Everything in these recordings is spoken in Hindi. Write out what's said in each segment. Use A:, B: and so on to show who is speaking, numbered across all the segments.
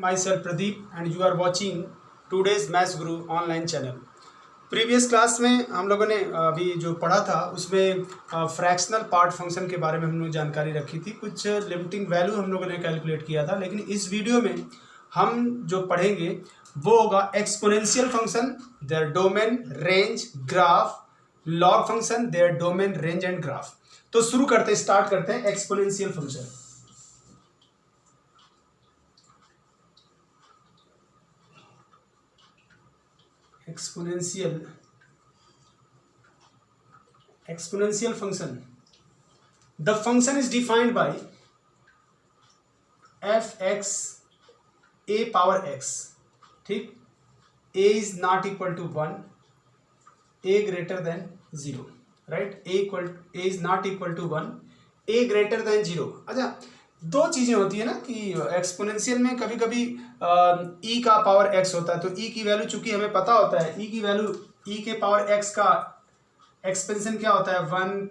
A: myself Pradeep and you are watching today's Maths Guru online channel. Previous class में हम लोगों ने अभी जो पढ़ा था उसमें फ्रैक्शनल पार्ट फंक्शन के बारे में हम लोग जानकारी रखी थी, कुछ लिमिटिंग वैल्यू हम लोगों ने कैलकुलेट किया था। लेकिन इस वीडियो में हम जो पढ़ेंगे वो होगा exponential function, there domain, range, graph, log function, there domain, range and graph. तो शुरू करते स्टार्ट करते हैं exponential function. exponential function, the function is defined by fx a power x, ठीक। a is not equal to 1, a greater than 0, right? a is not equal to 1, a greater than 0। अच्छा, दो चीज़ें होती है ना कि एक्सपोनेंशियल में कभी कभी ई का पावर एक्स होता है, तो ई की वैल्यू चूंकि हमें पता होता है, ई की वैल्यू ई के पावर एक्स का एक्सपेंशन क्या होता है, 1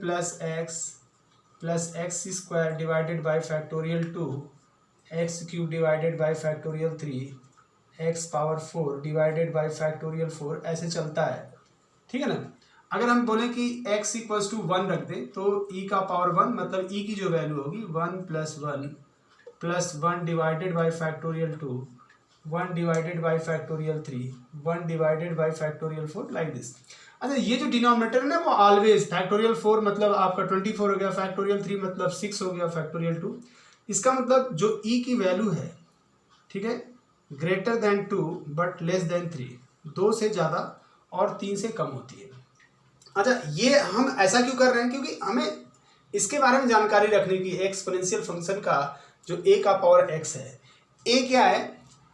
A: plus x square divided by factorial 2, x cube divided by factorial 3, x power 4 divided by factorial 4, ऐसे चलता है, ठीक है ना। अगर हम बोले कि x इक्वल्स टू 1 रख दें तो e का पावर 1 मतलब e की जो वैल्यू होगी 1 plus 1 divided by factorial 2, 1 divided by factorial 3, 1 divided by factorial 4, like this. अच्छा, ये जो डिनोमिनेटर है ना वो ऑलवेज फैक्टोरियल 4 मतलब आपका 24 हो गया, फैक्टोरियल 3 मतलब 6 हो गया, फैक्टोरियल 2, इसका मतलब जो e की वैल्यू है, ठीक है, greater than 2 but less than 3, 2 से ज़्यादा और 3 से कम होती है। अच्छा, ये हम ऐसा क्यों कर रहे हैं, क्योंकि हमें इसके बारे में जानकारी रखने की। एक्सपोनेंशियल फंक्शन का जो a का पावर x है, a क्या है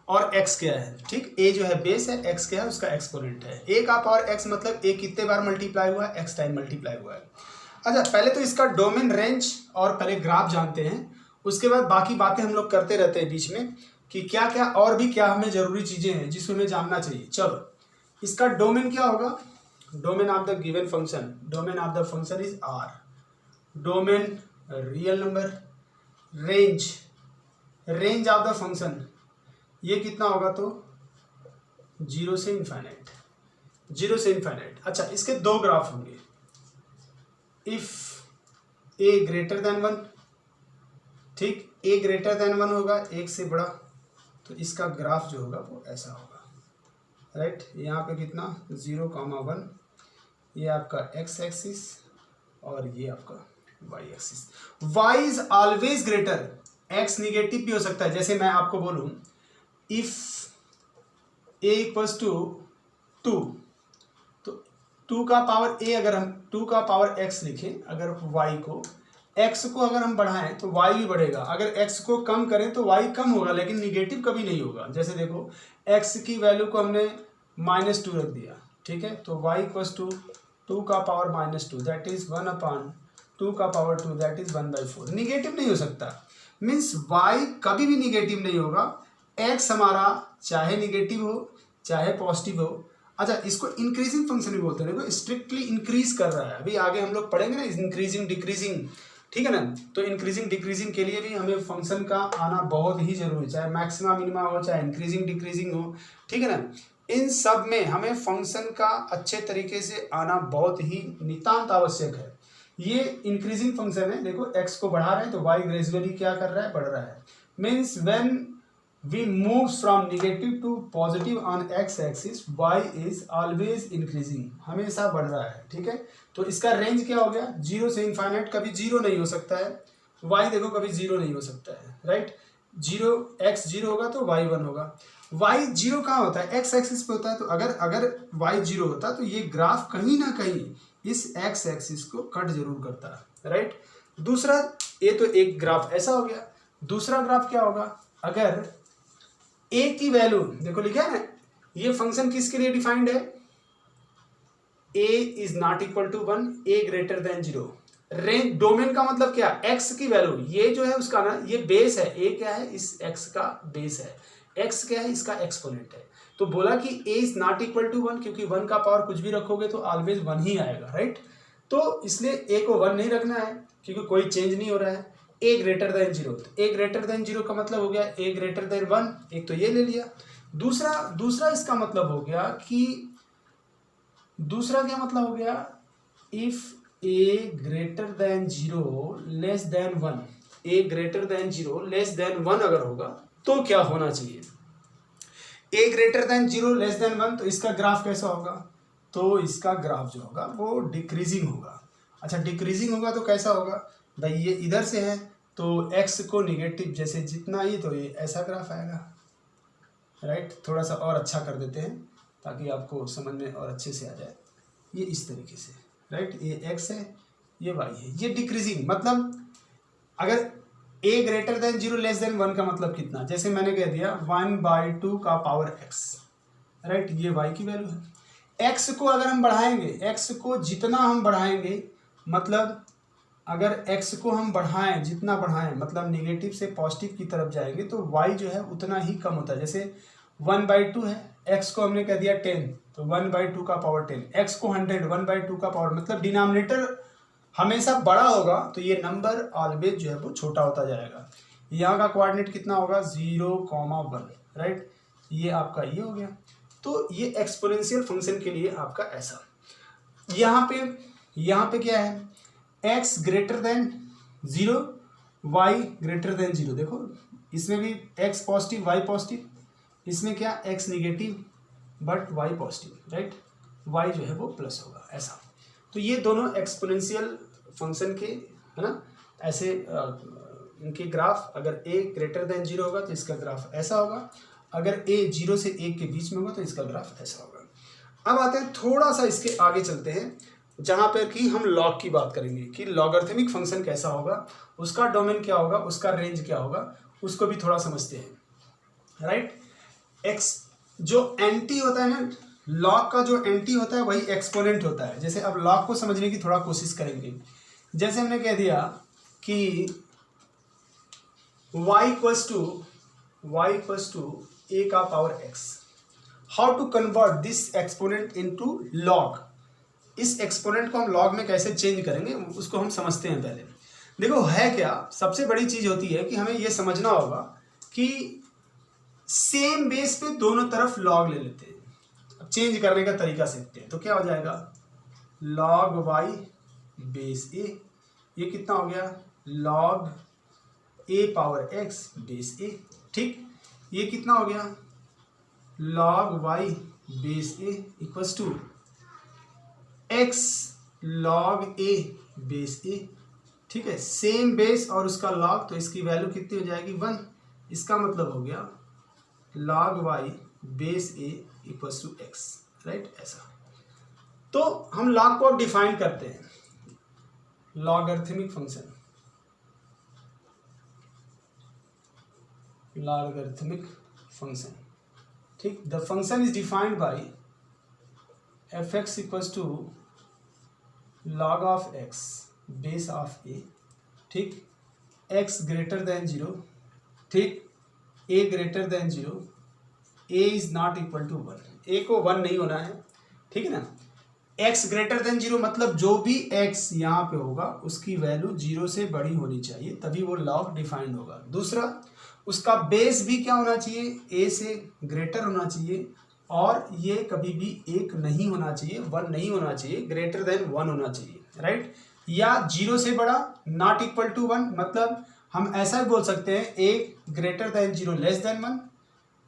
A: और x क्या है, ठीक। a जो है बेस है, x क्या है उसका एक्सपोनेंट है। a का पावर x मतलब a कितने बार मल्टीप्लाई हुआ है, x टाइम मल्टीप्लाई हुआ है। अच्छा, पहले तो इसका डोमेन, रेंज और पहले ग्राफ जानते हैं, उसके बाद बाकी बातें हम लोग करते रहते हैं बीच में कि क्या क्या और भी क्या हमें ज़रूरी चीज़ें हैं जिसमें हमें जानना चाहिए। चलो, इसका डोमेन क्या होगा, domain of the given function, domain of the function is r, domain real number, range of the function ये कितना होगा, तो 0 से इनफाइनाइट, 0 से इनफाइनाइट। अच्छा, इसके दो ग्राफ होंगे, इफ a ग्रेटर देन 1, ठीक, a ग्रेटर देन 1 होगा, एक से बड़ा, तो इसका ग्राफ जो होगा वो ऐसा होगा, राइट। यहाँ पे कितना 0,1, ये आपका x एक्सिस और ये आपका y axis. y is always greater, x negative भी हो सकता है। जैसे मैं आपको बोलूँ इफ a इक्वल्स टू 2, तो 2 का पावर a, अगर हम 2 का पावर x लिखें, अगर y को, x को अगर हम बढ़ाएं तो y भी बढ़ेगा, अगर x को कम करें तो y कम होगा, लेकिन निगेटिव कभी नहीं होगा। जैसे देखो x की वैल्यू को हमने -2 रख दिया, ठीक है, तो y इक्वल्स टू 2 का पावर -2 दैट इज 1/2 का पावर 2 दैट इज 1/4। निगेटिव नहीं हो सकता, मीन्स y कभी भी निगेटिव नहीं होगा। x हमारा चाहे निगेटिव हो चाहे पॉजिटिव हो। अच्छा, इसको इंक्रीजिंग फंक्शन भी बोलते हैं, देखो स्ट्रिक्टली इंक्रीज कर रहा है, अभी आगे हम लोग पढ़ेंगे ना इंक्रीजिंग डिक्रीजिंग, ठीक है ना। तो इंक्रीजिंग डिक्रीजिंग के लिए भी हमें फंक्शन का आना बहुत ही जरूरी है, चाहे मैक्सिमा मिनिमा हो चाहे इंक्रीजिंग डिक्रीजिंग हो, ठीक है ना। इन सब में हमें फंक्शन का अच्छे तरीके से आना बहुत ही नितांत आवश्यक है। ये इंक्रीजिंग फंक्शन है, देखो x को बढ़ा रहे हैं तो y ग्रेजुअली क्या कर रहा है, बढ़ रहा है। Means when we move from negative to positive on x axis, y is always increasing, हमेशा बढ़ रहा है, ठीक है। तो इसका रेंज क्या हो गया, 0 से इनफाइनाइट, कभी 0 नहीं हो सकता है। y देखो कभी 0 नहीं हो सकता है, राइट। 0 होगा तो y 1 होगा। y 0 कहाँ होता है, x एक्सिस पे होता है, तो अगर y 0 होता तो ये ग्राफ कहीं ना कहीं इस x एक्सिस को कट जरूर करता है, राइट। दूसरा, ये तो एक ग्राफ ऐसा हो गया। दूसरा ग्राफ क्या होगा, अगर a की वैल्यू देखो लिखा है ना, ये फंक्शन किसके लिए डिफाइंड है, a is not equal to 1, a greater than 0। Range, domain का मतलब क्या, x की वैल्यू, ये जो है उसका ना, ये बेस है, a क्या है, इस x का बेस है, x क्या है, इसका एक्सपोनेंट है। तो बोला कि a is not equal to 1, क्योंकि 1 का पावर कुछ भी रखोगे तो ऑलवेज 1 ही आएगा, राइट। तो इसलिए a को 1 नहीं रखना है क्योंकि कोई चेंज नहीं हो रहा है। ए ग्रेटर देन जीरो, तो ए ग्रेटर देन जीरो का मतलब हो गया ए ग्रेटर देन वन, एक तो ये ले लिया। दूसरा इसका मतलब हो गया कि दूसरा क्या मतलब हो गया, if A greater than zero less than one, A greater than zero less than one अगर होगा तो क्या होना चाहिए, A greater than zero less than one, तो इसका ग्राफ कैसा होगा, तो इसका ग्राफ जो होगा वो डिक्रीजिंग होगा। अच्छा डिक्रीजिंग होगा तो कैसा होगा भाई, ये इधर से है तो x को निगेटिव जैसे जितना ही, तो ये ऐसा ग्राफ आएगा, राइट। थोड़ा सा और अच्छा कर देते हैं ताकि आपको समझ में और अच्छे से आ जाए, ये इस तरीके से, राइट। ये x है, ये y है, ये डिक्रीजिंग मतलब अगर a greater than zero less than one का मतलब कितना, जैसे मैंने कह दिया 1/2 का पावर x, राइट, ये y की वैल्यू है। x को अगर हम बढ़ाएंगे, x को जितना हम बढ़ाएंगे, मतलब अगर x को हम बढ़ाएं, जितना बढ़ाएं मतलब निगेटिव से पॉजिटिव की तरफ जाएंगे तो y जो है उतना ही कम होता है। जैसे 1/2 है, x को हमने कह दिया 10, तो 1/2 का पावर 10, x को 100, 1/2 का पावर, मतलब डिनोमिनेटर हमेशा बड़ा होगा तो ये नंबर ऑलवेज जो है वो छोटा होता जाएगा। यहाँ का कोऑर्डिनेट कितना होगा 0,1, राइट, ये आपका ये हो गया। तो ये एक्सपोनेंशियल फंक्शन के लिए आपका ऐसा, यहाँ पे क्या है, x greater than zero, y greater than zero, देखो इसमें भी x पॉजिटिव y पॉजिटिव, इसमें क्या x negative but y positive, right, y जो है वो प्लस होगा, ऐसा। तो ये दोनों एक्सपोनेंशियल फंक्शन के है ना, ऐसे इनके ग्राफ, अगर a ग्रेटर देन जीरो होगा तो इसका ग्राफ ऐसा होगा, अगर a 0 से 1 के बीच में होगा तो इसका ग्राफ ऐसा होगा। अब आते हैं थोड़ा सा इसके आगे चलते हैं, जहाँ पर कि हम लॉग की बात करेंगे कि लॉगरिथमिक फंक्शन कैसा होगा, उसका डोमेन क्या होगा, उसका रेंज क्या होगा, उसको भी थोड़ा समझते हैं, राइट। एक्स जो एंटी होता है ना, लॉग का जो एंटी होता है वही एक्सपोनेंट होता है। जैसे अब लॉग को समझने की थोड़ा कोशिश करेंगे, जैसे हमने कह दिया कि y इक्वल्स टू a का power x, how to convert this exponent into log, इस एक्सपोनेंट को हम लॉग में कैसे चेंज करेंगे उसको हम समझते हैं। पहले देखो है क्या, सबसे बड़ी चीज होती है कि हमें यह समझना होगा कि सेम बेस पे दोनों तरफ लॉग ले लेते हैं। अब चेंज करने का तरीका सीखते हैं, तो क्या हो जाएगा log y बेस a, ये कितना हो गया log a power x base a, ठीक, ये कितना हो गया log y base a equals to x log a base a, ठीक है, सेम बेस और उसका log, तो इसकी वैल्यू कितनी हो जाएगी 1, इसका मतलब हो गया log y base a equals to x, right, ऐसा। तो हम log को अब डिफाइन करते हैं, लॉगरिथमिक फंक्शन, लॉगरिथमिक फंक्शन, ठीक, the function is defined by fx equals to log of x base of a, ठीक, x ग्रेटर देन जीरो, ठीक, a greater than zero, a is not equal to 1, a को 1 नहीं होना है, ठीक है ना। x ग्रेटर देन जीरो मतलब जो भी x यहाँ पे होगा उसकी वैल्यू 0 से बड़ी होनी चाहिए, तभी वो लॉग डिफाइंड होगा। दूसरा, उसका बेस भी क्या होना चाहिए, a से ग्रेटर होना चाहिए, और ये कभी भी 1 नहीं होना चाहिए, 1 नहीं होना चाहिए, ग्रेटर देन 1 होना चाहिए, राइट, या 0 से बड़ा, नॉट इक्वल टू 1, मतलब हम ऐसा भी बोल सकते हैं a greater than zero less than 1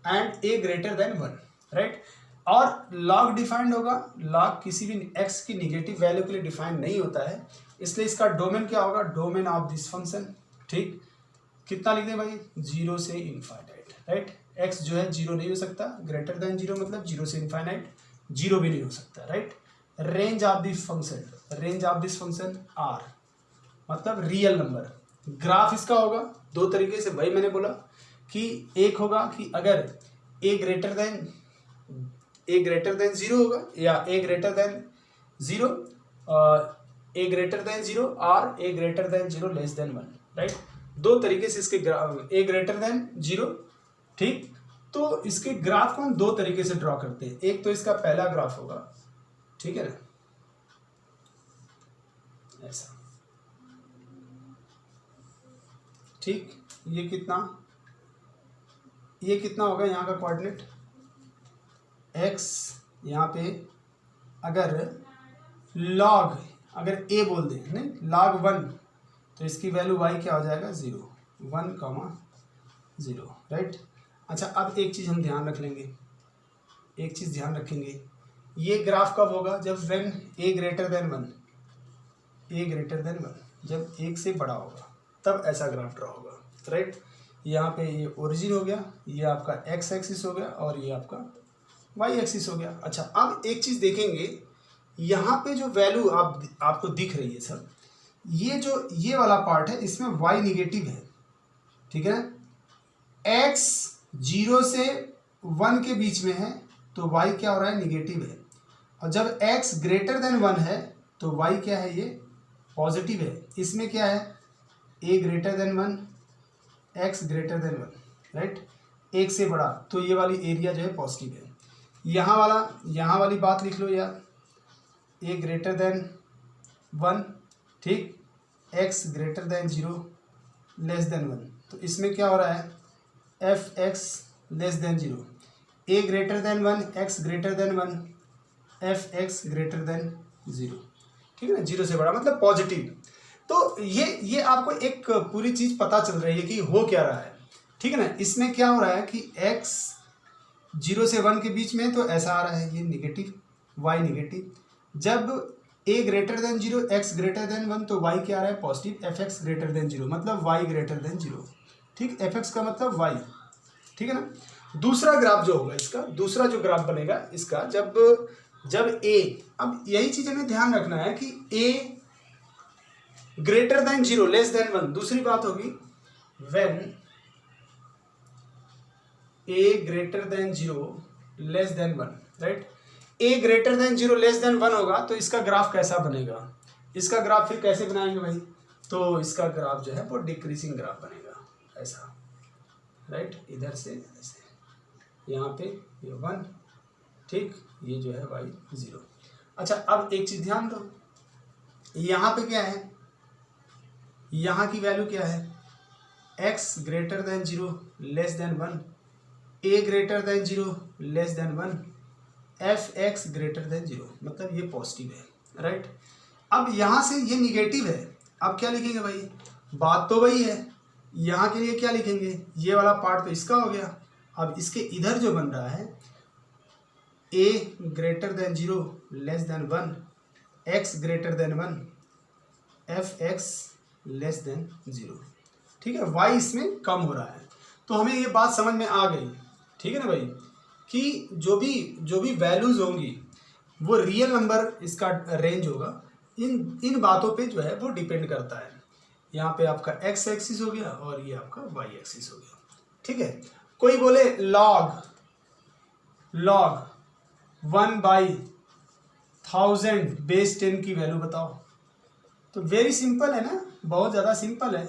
A: and a greater then 1, right. और लॉग डिफाइंड होगा, लॉग किसी भी x की निगेटिव वैल्यू के लिए डिफाइंड नहीं होता है, इसलिए इसका डोमेन क्या होगा, डोमेन ऑफ दिस फंक्शन, ठीक, कितना लिख दें भाई 0 से इनफाइनाइट, राइट, x जो है 0 नहीं हो सकता, ग्रेटर देन 0 मतलब 0 से इनफाइनाइट, 0 भी नहीं हो सकता, right. Range of this function, range of this function r मतलब रियल नंबर। ग्राफ इसका होगा दो तरीके से, वही मैंने बोला कि एक होगा कि अगर a ग्रेटर देन 0 होगा, या a greater than 0, a greater than 0 और a greater than 0 less than 1, right, दो तरीके से इसके a ग्रेटर देन 0, ठीक। तो इसके ग्राफ को हम दो तरीके से ड्रॉ करते हैं, एक तो इसका पहला ग्राफ होगा, ठीक है ना, ऐसा, ठीक, ये कितना होगा यहाँ का कोऑर्डिनेट x, यहाँ पे अगर log, अगर a बोल दें, नहीं log 1, तो इसकी वैल्यू y क्या हो जाएगा 0, 1, 0, राइट। अच्छा, अब एक चीज़ हम ध्यान रख लेंगे, एक चीज़ ध्यान रखेंगे, ये ग्राफ कब होगा, जब when a greater than 1, जब 1 से बड़ा होगा तब ऐसा ग्राफ ड्रा होगा, राइट। यहाँ पे ये ओरिजिन हो गया, ये आपका x एक्सिस हो गया और ये आपका y एक्सिस हो गया। अच्छा, अब एक चीज़ देखेंगे, यहाँ पे जो वैल्यू आपको दिख रही है सर, ये वाला पार्ट है, इसमें y निगेटिव है, ठीक है ना। x 0 से 1 के बीच में है तो y क्या हो रहा है, निगेटिव है। और जब x ग्रेटर देन 1 है तो y क्या है, ये पॉजिटिव है। इसमें क्या है, a greater then 1, x greater then 1, right, एक से बड़ा, तो ये वाली एरिया जो है पॉजिटिव है। यहाँ वाली बात लिख लो यार, a ग्रेटर देन 1, ठीक, x greater than 0 less than 1, तो इसमें क्या हो रहा है, f(x) less than 0, a greater then 1, x greater then 1, f(x) greater than 0, ठीक है ना, 0 से बड़ा मतलब पॉजिटिव। तो ये आपको एक पूरी चीज़ पता चल रही है कि हो क्या रहा है, ठीक है ना। इसमें क्या हो रहा है कि x 0 से 1 के बीच में तो ऐसा आ रहा है, ये निगेटिव, y निगेटिव। जब a greater than 0, x greater then 1 तो y क्या आ रहा है, पॉजिटिव, f(x) ग्रेटर देन 0 मतलब y ग्रेटर देन 0, ठीक, f(x) का मतलब y, ठीक है ना। दूसरा ग्राफ जो होगा इसका, दूसरा जो ग्राफ बनेगा इसका, जब a, अब यही चीज़ हमें ध्यान रखना है कि a greater than 0 less than 1, दूसरी बात होगी when a greater than 0 less than 1, right. a greater than 0 less than 1 होगा तो इसका ग्राफ कैसा बनेगा, इसका ग्राफ फिर कैसे बनाएंगे भाई, तो इसका ग्राफ जो है वो डिक्रीजिंग ग्राफ बनेगा, ऐसा, राइट, इधर से ऐसे, यहाँ पे ये 1, ठीक, ये जो है y 0। अच्छा, अब एक चीज़ ध्यान दो, यहाँ पे क्या है, यहाँ की वैल्यू क्या है, x greater than 0 less than 1, a greater than 0 less than 1, f(x) greater than 0 मतलब ये पॉजिटिव है, राइट। अब यहाँ से ये निगेटिव है, अब क्या लिखेंगे भाई, बात तो वही है, यहाँ के लिए क्या लिखेंगे, ये वाला पार्ट तो इसका हो गया। अब इसके इधर जो बन रहा है a greater than 0 less than 1, x greater then 1, f(x) less than 0, ठीक है, y इसमें कम हो रहा है। तो हमें ये बात समझ में आ गई, ठीक है ना भाई, कि जो भी वैल्यूज़ होंगी वो रियल नंबर इसका रेंज होगा, इन बातों पे जो है वो डिपेंड करता है। यहाँ पे आपका x एक्सिस हो गया और ये आपका y एक्सिस हो गया, ठीक है। कोई बोले log 1/1000 बेस 10 की वैल्यू बताओ, तो वेरी सिंपल है ना, बहुत ज़्यादा सिंपल है।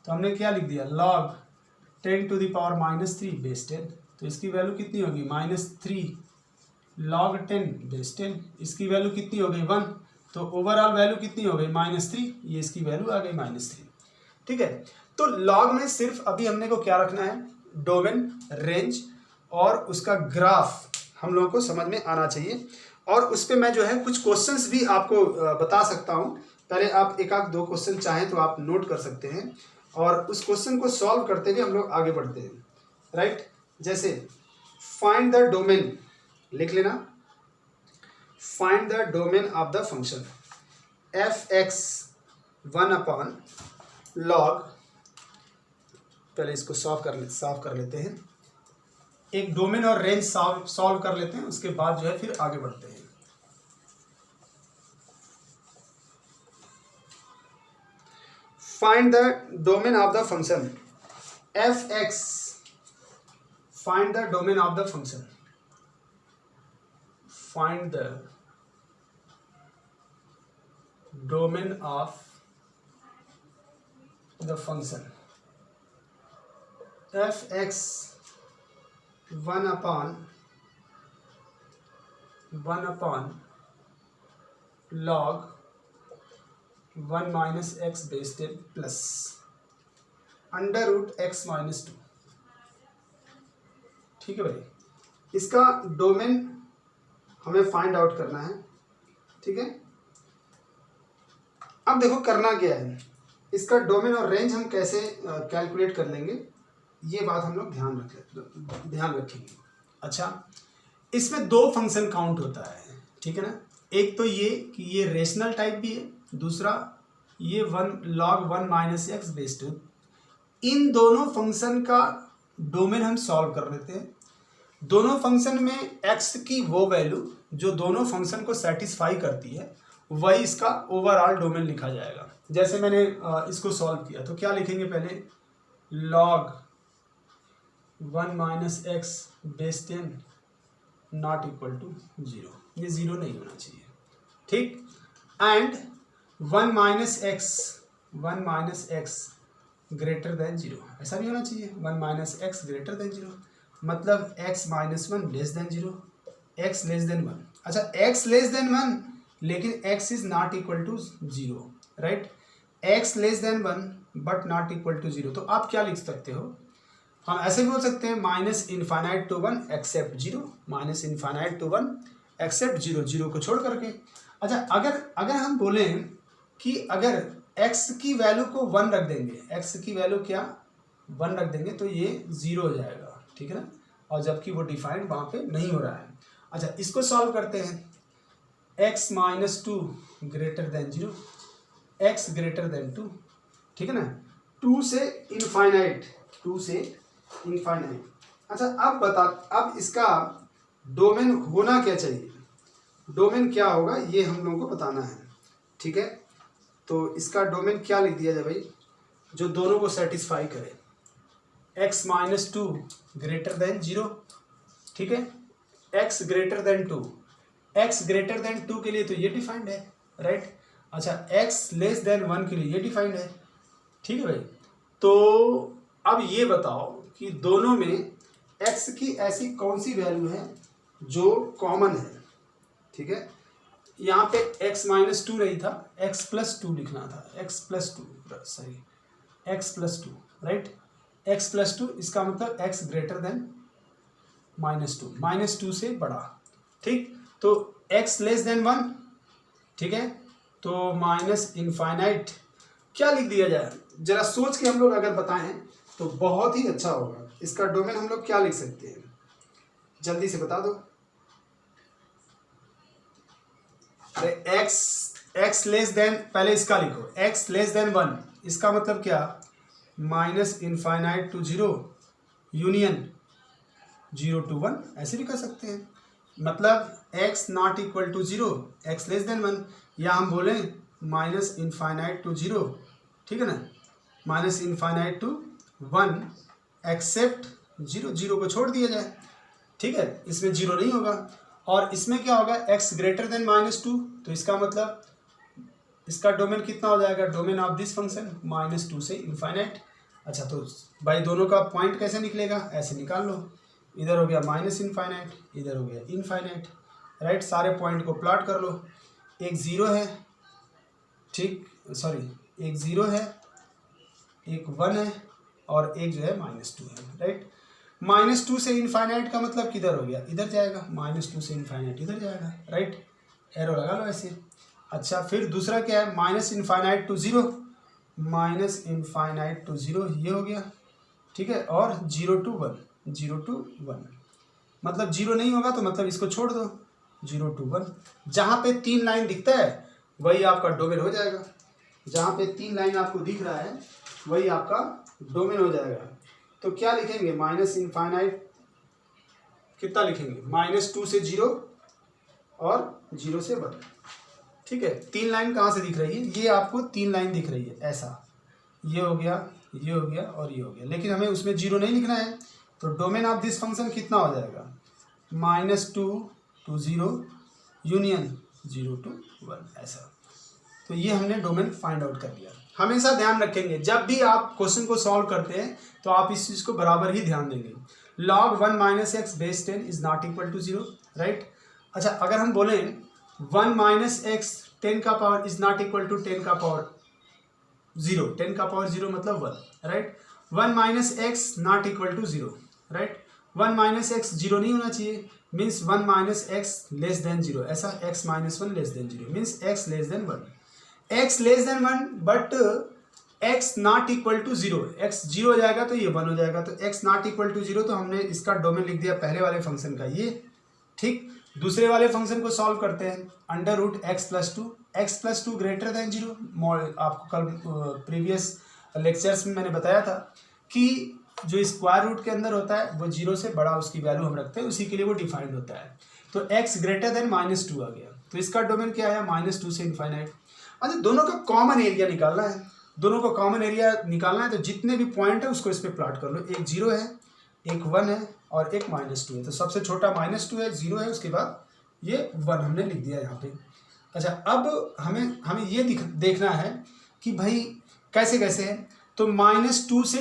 A: तो हमने क्या लिख दिया, log 10⁻³ बेस 10, तो इसकी वैल्यू कितनी होगी, -3 log 10 बेस 10, इसकी वैल्यू कितनी हो गई 1, तो ओवरऑल वैल्यू कितनी हो गई -3, ये इसकी वैल्यू आ गई -3, ठीक है। तो log में सिर्फ अभी हमने को क्या रखना है, डोमेन, रेंज और उसका ग्राफ हम लोगों को समझ में आना चाहिए। और उस पर मैं जो है कुछ क्वेश्चंस भी आपको बता सकता हूँ, पहले आप एक आध दो क्वेश्चन चाहें तो आप नोट कर सकते हैं और उस क्वेश्चन को सॉल्व करते हुए हम लोग आगे बढ़ते हैं, राइट। जैसे फाइंड द डोमेन, लिख लेना, find the domain of the function f(x) 1/log, पहले इसको सॉल्व कर लेते हैं, एक डोमेन और रेंज सॉल्व कर लेते हैं, उसके बाद जो है फिर आगे बढ़ते हैं। Find the domain of the function f(x), find the domain of the function, find the domain of the function f(x) 1/log 1 - x base 10 plus, under root x minus 2। ठीक है भाई, इसका डोमेन हमें फाइंड आउट करना है। ठीक है, अब देखो करना क्या है, इसका डोमेन और रेंज हम कैसे कैलकुलेट कर लेंगे, ये बात हम लोग ध्यान रखेंगे। अच्छा, इसमें दो फंक्शन काउंट होता है, ठीक है ना। एक तो ये कि ये रेशनल टाइप भी है, दूसरा ये log 1 माइनस एक्स बेस 2। इन दोनों फंक्शन का डोमेन हम सॉल्व कर लेते हैं। दोनों फंक्शन में x की वो वैल्यू जो दोनों फंक्शन को सेटिस्फाई करती है, वही इसका ओवरऑल डोमेन लिखा जाएगा। जैसे मैंने इसको सॉल्व किया तो क्या लिखेंगे, पहले log 1 minus x base 10 not equal to 0, ये 0 नहीं होना चाहिए। ठीक, and 1 minus x greater than 0, ऐसा भी होना चाहिए। 1 माइनस एक्स ग्रेटर देन 0 मतलब x minus 1 less than 0, x less than 1। अच्छा, x लेस देन 1 लेकिन x is not equal to 0, right. x less than 1 but not equal to 0, तो आप क्या लिख सकते हो, हम ऐसे भी बोल सकते हैं minus infinite to 1 except 0, minus infinite to 1 except 0, 0 को छोड़ करके। अच्छा, अगर हम बोलें कि अगर x की वैल्यू को 1 रख देंगे, x की वैल्यू क्या 1 रख देंगे तो ये 0 हो जाएगा, ठीक है ना, और जबकि वो डिफाइंड वहाँ पे नहीं हो रहा है। अच्छा, इसको सॉल्व करते हैं, x minus 2 greater than 0, x greater then 2, ठीक है ना, 2 से इनफाइनाइट। अच्छा, अब इसका डोमेन होना क्या चाहिए, डोमेन क्या होगा ये हम लोगों को बताना है। ठीक है, तो इसका डोमेन क्या लिख दिया जाए भाई, जो दोनों को सेटिस्फाई करे। x माइनस 2 ग्रेटर देन 0, ठीक है, x greater then 2, x greater then 2 के लिए तो ये डिफाइंड है, राइट। अच्छा, x लेस देन 1 के लिए ये डिफाइंड है, ठीक है भाई। तो अब ये बताओ कि दोनों में x की ऐसी कौन सी वैल्यू है जो कॉमन है। ठीक है, यहाँ पे x माइनस 2 नहीं था, x प्लस 2 लिखना था, x plus 2, sorry x plus 2, right, x plus 2, इसका मतलब x ग्रेटर देन माइनस 2 से बड़ा। ठीक, तो x लेस देन 1, ठीक है, तो माइनस इनफाइनाइट क्या लिख दिया जाए, जरा सोच के हम लोग अगर बताएं तो बहुत ही अच्छा होगा। इसका डोमेन हम लोग क्या लिख सकते हैं, जल्दी से बता दो। अरे x लेस देन, पहले इसका लिखो, x लेस देन 1, इसका मतलब क्या, minus infinite to 0 union 0 to 1, ऐसे भी कर सकते हैं। मतलब x not equal to 0, x less than 1, या हम बोलें माइनस इनफाइनाइट टू 0, ठीक है ना, माइनस इनफाइनाइट टू 1 एक्सेप्ट 0, 0 को छोड़ दिया जाए। ठीक है, इसमें 0 नहीं होगा, और इसमें क्या होगा, x ग्रेटर देन माइनस 2, तो इसका मतलब इसका डोमेन कितना हो जाएगा, domain of this function minus 2 से इनफाइनाइट। अच्छा, तो भाई दोनों का पॉइंट कैसे निकलेगा, ऐसे निकाल लो, इधर हो गया माइनस इनफाइनाइट, इधर हो गया इनफाइनाइट, राइट। सारे पॉइंट को प्लॉट कर लो, एक 0 है, ठीक, सॉरी, एक 0 है, एक 1 है, और एक जो है माइनस 2 है, राइट। माइनस 2 से इनफाइनाइट का मतलब किधर हो गया, इधर जाएगा, माइनस 2 से इनफाइनाइट इधर जाएगा, राइट, एरो लगा लो ऐसे। अच्छा, फिर दूसरा क्या है, minus infinite to 0, minus infinite to 0, ये हो गया, ठीक है, और 0 to 1, मतलब 0 नहीं होगा तो मतलब इसको छोड़ दो, 0 to 1, जहाँ पे 3 लाइन दिखता है वही आपका डोमेन हो जाएगा, जहाँ पे 3 लाइन आपको दिख रहा है वही आपका डोमेन हो जाएगा। तो क्या लिखेंगे, माइनस इनफाइनाइट कितना लिखेंगे, माइनस 2 से 0 और 0 से 1, ठीक है। 3 लाइन कहाँ से दिख रही है, ये आपको 3 लाइन दिख रही है, ऐसा, ये हो गया, ये हो गया और ये हो गया, लेकिन हमें उसमें 0 नहीं लिखना है, तो डोमेन ऑफ दिस फंक्शन कितना हो जाएगा, -2 to 0 यूनियन 0 to 1, ऐसा। तो ये हमने डोमेन फाइंड आउट कर लिया। हमेशा ध्यान रखेंगे जब भी आप क्वेश्चन को सॉल्व करते हैं तो आप इस चीज़ को बराबर ही ध्यान देंगे, log 1 minus x base 10 is not equal to 0, right. अच्छा, अगर हम बोलें 1 माइनस एक्स 10 का power is not equal to 10 का पावर 0, 10 का पावर 0 मतलब 1, right. 1 minus x not equal to 0, right. 1 minus x 0 नहीं होना चाहिए, means 1 minus x less than 0, ऐसा x minus 1 less than 0 means x less than 1, x less than 1 but x not equal to 0, x 0 हो जाएगा तो ये 1 हो जाएगा, तो x नॉट इक्वल टू 0, तो हमने इसका डोमेन लिख दिया पहले वाले फंक्शन का ये, ठीक। दूसरे वाले फंक्शन को सॉल्व करते हैं, under root x plus two greater than 0। आपको कल प्रीवियस लेक्चर्स में मैंने बताया था कि जो स्क्वायर रूट के अंदर होता है वो 0 से बड़ा उसकी वैल्यू हम रखते हैं, उसी के लिए वो डिफाइंड होता है। तो x ग्रेटर देन -2 आ गया, तो इसका डोमेन क्या है, -2 से इनफाइनाइट। अच्छा, दोनों का कॉमन एरिया निकालना है, दोनों का कॉमन एरिया निकालना है, तो जितने भी पॉइंट है उसको इस पर प्लॉट कर लो। एक 0 है, एक 1 है और एक -2 है, तो सबसे छोटा -2 है, 0 है, उसके बाद ये 1 हमने लिख दिया यहाँ पे। अच्छा, अब हमें ये देखना है कि भाई कैसे कैसे है, तो -2 से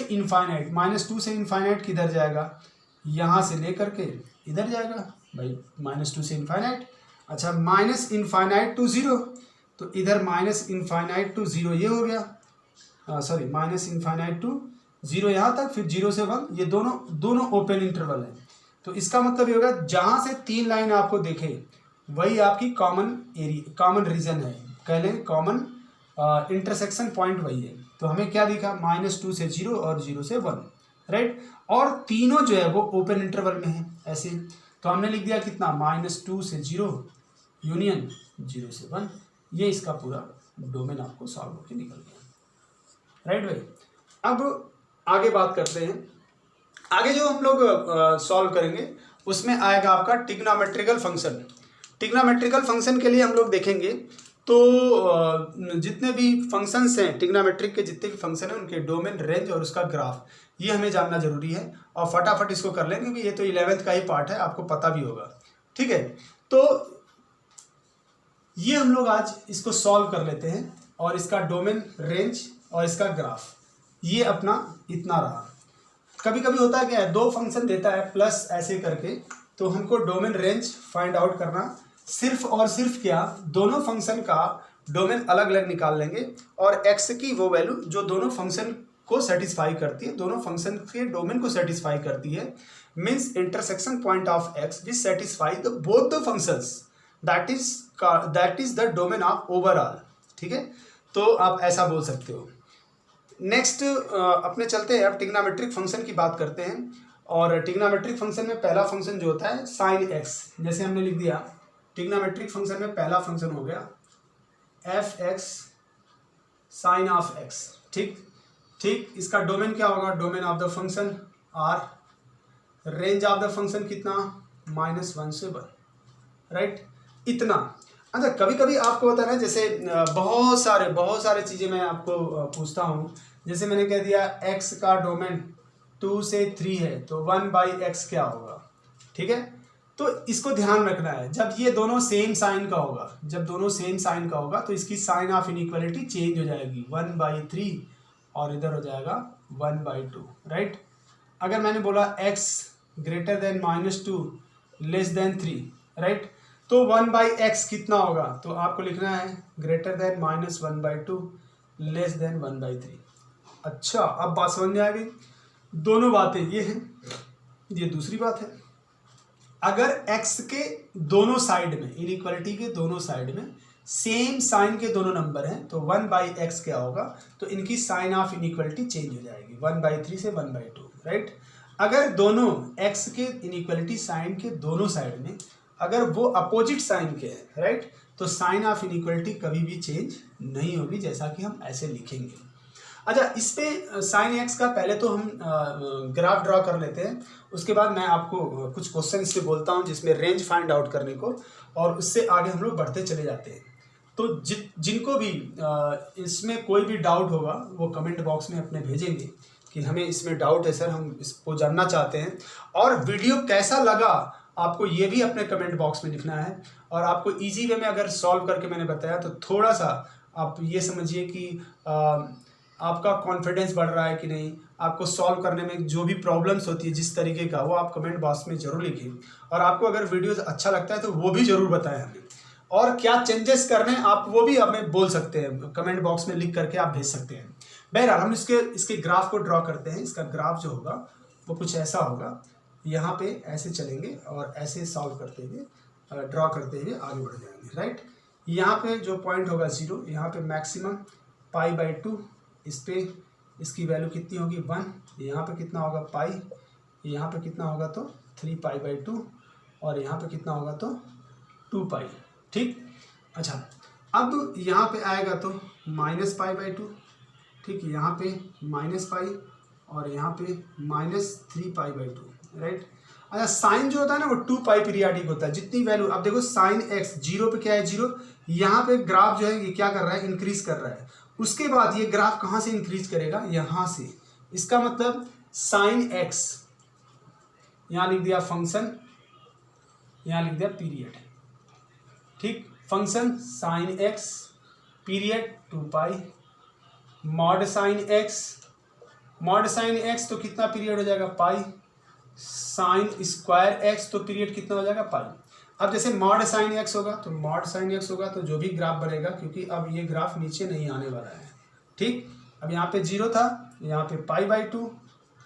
A: इनफाइनाइट किधर जाएगा, यहाँ से लेकर के इधर जाएगा भाई, -2 से इनफाइनाइट। अच्छा, माइनस इनफाइनाइट टू 0, तो इधर -इनफाइनाइट टू 0 ये हो गया, सॉरी -इनफाइनाइट टू 0 यहाँ तक, फिर 0 से 1, ये दोनों ओपन इंटरवल है। तो इसका मतलब ये होगा जहाँ से 3 लाइन आपको देखे वही आपकी कॉमन रीजन है, कह लें कॉमन इंटरसेक्शन पॉइंट वही है। तो हमें क्या दिखा, -2 से 0 और 0 से 1, राइट। और तीनों जो है वो ओपन इंटरवल में है ऐसे, तो हमने लिख दिया कितना, -2 से 0 यूनियन 0 से 1, ये इसका पूरा डोमेन आपको सॉल्व होकर निकल गया, राइट भाई। अब आगे बात करते हैं, आगे जो हम लोग सॉल्व करेंगे उसमें आएगा आपका ट्रिग्नोमेट्रिकल फंक्शन। ट्रिग्नोमेट्रिकल फंक्शन के लिए हम लोग देखेंगे तो जितने भी फंक्शंस हैं ट्रिग्नोमेट्रिक के, जितने भी फंक्शन हैं उनके डोमेन, रेंज और उसका ग्राफ, ये हमें जानना जरूरी है। और फटाफट इसको कर लेंगे क्योंकि ये तो 11th का ही पार्ट है, आपको पता भी होगा, ठीक है। तो ये हम लोग आज इसको सॉल्व कर लेते हैं, और इसका डोमेन, रेंज और इसका ग्राफ ये अपना इतना रहा। कभी कभी होता है क्या है, 2 फंक्शन देता है प्लस ऐसे करके, तो हमको डोमेन रेंज फाइंड आउट करना, सिर्फ और सिर्फ क्या, दोनों फंक्शन का डोमेन अलग अलग निकाल लेंगे और x की वो वैल्यू जो दोनों फंक्शन को सेटिस्फाई करती है, दोनों फंक्शन के डोमेन को सेटिस्फाई करती है, means intersection point of x which satisfy the both the functions, that is the domain of overall, ठीक है। तो आप ऐसा बोल सकते हो। नेक्स्ट अपने चलते हैं, अब ट्रिग्नोमेट्रिक फंक्शन की बात करते हैं। और ट्रिग्नोमेट्रिक फंक्शन में पहला फंक्शन जो होता है साइन x, जैसे हमने लिख दिया ट्रिग्नोमेट्रिक फंक्शन में पहला फंक्शन हो गया f(x) साइन ऑफ x, ठीक। इसका डोमेन क्या होगा, domain of the function r, range of the function कितना, -1 से 1, राइट, इतना। अच्छा, कभी कभी आपको होता है ना, जैसे बहुत सारे चीज़ें मैं आपको पूछता हूँ, जैसे मैंने कह दिया x का डोमेन 2 से 3 है, तो 1/x क्या होगा, ठीक है। तो इसको ध्यान रखना है, जब ये दोनों सेम साइन का होगा, तो इसकी साइन ऑफ इनइक्वालिटी चेंज हो जाएगी, 1/3 और इधर हो जाएगा 1/2, राइट। अगर मैंने बोला x greater then -2 less than 3, right, तो 1/x कितना होगा, तो आपको लिखना है ग्रेटर देन -1/2 लेस देन 1/3। अच्छा, अब बात समझ में आ गई। दोनों बातें ये हैं, ये दूसरी बात है। अगर x के दोनों साइड में, इनइक्वालिटी के दोनों साइड में सेम साइन के दोनों नंबर हैं, तो 1/x क्या होगा, तो इनकी साइन ऑफ इनइक्वालिटी चेंज हो जाएगी, 1/3 से 1/2, राइट। अगर दोनों x के इनइक्वालिटी साइन के दोनों साइड में अगर वो अपोजिट साइन के हैं, राइट, तो साइन ऑफ इनइक्वालिटी कभी भी चेंज नहीं होगी, जैसा कि हम ऐसे लिखेंगे। अच्छा, इस पे साइन x का पहले तो हम ग्राफ ड्रॉ कर लेते हैं, उसके बाद मैं आपको कुछ क्वेश्चन इससे बोलता हूँ जिसमें रेंज फाइंड आउट करने को, और उससे आगे हम लोग बढ़ते चले जाते हैं। तो जिनको भी इसमें कोई भी डाउट होगा वो कमेंट बॉक्स में अपने भेजेंगे कि हमें इसमें डाउट है सर, हम इसको जानना चाहते हैं। और वीडियो कैसा लगा आपको ये भी अपने कमेंट बॉक्स में लिखना है। और आपको इजी वे में अगर सॉल्व करके मैंने बताया तो थोड़ा सा आप ये समझिए कि आपका कॉन्फिडेंस बढ़ रहा है कि नहीं, आपको सॉल्व करने में जो भी प्रॉब्लम्स होती है जिस तरीके का, वो आप कमेंट बॉक्स में ज़रूर लिखें। और आपको अगर वीडियो अच्छा लगता है तो वो भी ज़रूर बताएं हमें, और क्या चेंजेस करने हैं आप वो भी हमें बोल सकते हैं, कमेंट बॉक्स में लिख करके आप भेज सकते हैं। बहरहाल हम इसके ग्राफ को ड्रॉ करते हैं। इसका ग्राफ जो होगा वो कुछ ऐसा होगा, यहाँ पे ऐसे चलेंगे और ऐसे सॉल्व करते हुए ड्रॉ करते हुए आगे बढ़ जाएंगे, राइट। यहाँ पे जो पॉइंट होगा 0, यहाँ पे मैक्सिमम π/2, इस पे इसकी वैल्यू कितनी होगी 1, यहाँ पे कितना होगा पाई, यहाँ पे कितना होगा तो 3π/2 और यहाँ पे कितना होगा तो 2π, ठीक। अच्छा, अब यहाँ पे आएगा तो -π/2, ठीक, यहाँ पे -π और यहाँ पे -3π/2, राइट। अच्छा, साइन जो होता है ना वो 2π पीरियाडिक होता है। जितनी वैल्यू, अब देखो साइन x 0 पे क्या है 0, यहाँ पे ग्राफ जो है ये क्या कर रहा है, इंक्रीज कर रहा है। उसके बाद ये ग्राफ कहाँ से इंक्रीज करेगा, यहाँ से। इसका मतलब साइन x, यहाँ लिख दिया फंक्शन, यहाँ लिख दिया पीरियड, ठीक। Function sine x, period 2π, mod sine x तो कितना पीरियड हो जाएगा पाई, साइन स्क्वायर x तो पीरियड कितना हो जाएगा पाई। अब जैसे मॉड साइन x होगा तो जो भी ग्राफ बनेगा, क्योंकि अब ये ग्राफ नीचे नहीं आने वाला है, ठीक। अब यहाँ पे 0 था, यहाँ पे π/2,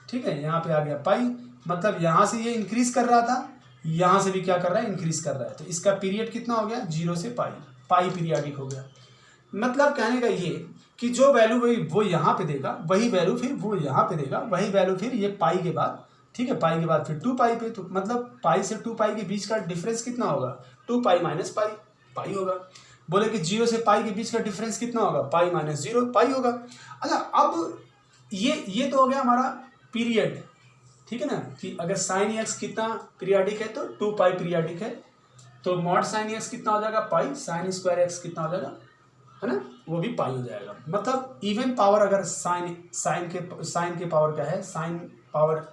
A: ठीक है, यहाँ पे आ गया पाई, मतलब यहाँ से ये इंक्रीज कर रहा था, यहाँ से भी क्या कर रहा है, इंक्रीज कर रहा है। तो इसका पीरियड कितना हो गया 0 से पाई पीरियाडिक हो गया। मतलब कहने का ये कि जो वैल्यू वो यहाँ पे देगा, वही वैल्यू फिर वो यहाँ पे देगा, वही वैल्यू फिर ये पाई के बाद, ठीक है, पाई के बाद फिर 2π पे। तो मतलब पाई से 2π के बीच का डिफरेंस कितना होगा, 2π - पाई होगा। बोले कि 0 से पाई के बीच का डिफरेंस कितना होगा, π - 0 पाई होगा। अच्छा, अब ये तो हो गया हमारा पीरियड, ठीक है ना, कि अगर साइन x कितना पीरियाडिक है तो 2π पीरियाडिक है, तो मॉड साइन x कितना हो जाएगा पाई, साइन स्क्वायर x कितना हो जाएगा, है ना, वो भी पाई हो जाएगा। मतलब इवन पावर अगर साइन के पावर क्या है, sine power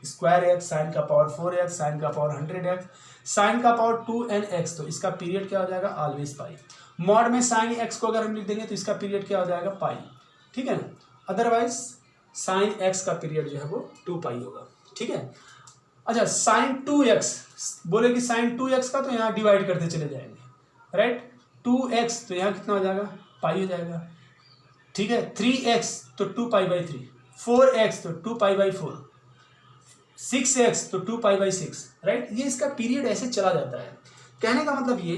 A: square x, sine का पावर 4x, साइन का पावर 100x, साइन का पावर 2nx, तो इसका पीरियड क्या हो जाएगा ऑलवेज पाई। मॉड में साइन x को अगर हम लिख देंगे तो इसका पीरियड क्या हो जाएगा पाई, ठीक है ना। अदरवाइज साइन x का पीरियड जो है वो 2π होगा, ठीक है। अच्छा, साइन 2x, बोले कि साइन 2x का तो यहाँ डिवाइड करते चले जाएंगे, राइट। 2x तो यहाँ कितना हो जाएगा पाई हो जाएगा, ठीक है। 3x तो 2π/3, 4x तो 2π/4, 6x तो 2π/6, राइट। ये इसका पीरियड ऐसे चला जाता है। कहने का मतलब ये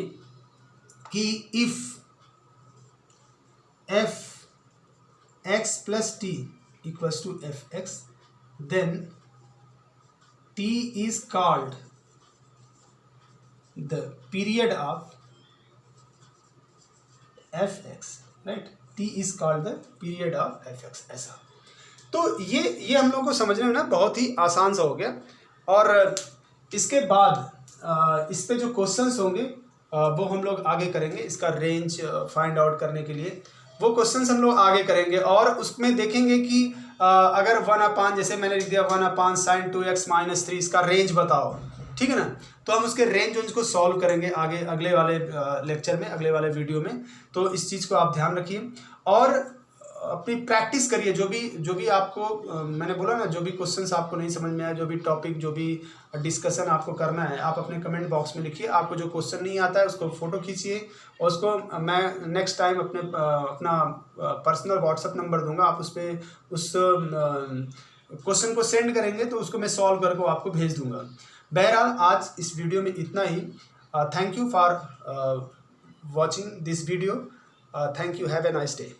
A: कि if f(x + t) = fx, then t is called the period of fx, right? t is called the period of fx, ऐसा। तो ये हम लोग को समझने में ना बहुत ही आसान सा हो गया। और इसके बाद इस पे जो क्वेश्चंस होंगे वो हम लोग आगे करेंगे। इसका रेंज फाइंड आउट करने के लिए वो क्वेश्चंस हम लोग आगे करेंगे, और उसमें देखेंगे कि अगर 1/, जैसे मैंने लिख दिया 1/, sin 2x - 3, इसका रेंज बताओ, ठीक है ना। तो हम उसके रेंज को सॉल्व करेंगे आगे अगले वाले लेक्चर में, अगले वाले वीडियो में। तो इस चीज़ को आप ध्यान रखिए और अपनी प्रैक्टिस करिए। जो भी आपको मैंने बोला ना, जो भी क्वेश्चंस आपको नहीं समझ में आए, जो भी टॉपिक, जो भी डिस्कशन आपको करना है, आप अपने कमेंट बॉक्स में लिखिए। आपको जो क्वेश्चन नहीं आता है उसको फ़ोटो खींचिए और उसको मैं नेक्स्ट टाइम अपना पर्सनल व्हाट्सएप नंबर दूंगा, आप उस पर उस क्वेश्चन को सेंड करेंगे तो उसको मैं सॉल्व करके आपको भेज दूंगा। बहरहाल आज इस वीडियो में इतना ही। Thank you for watching this video. Thank you, have a nice day.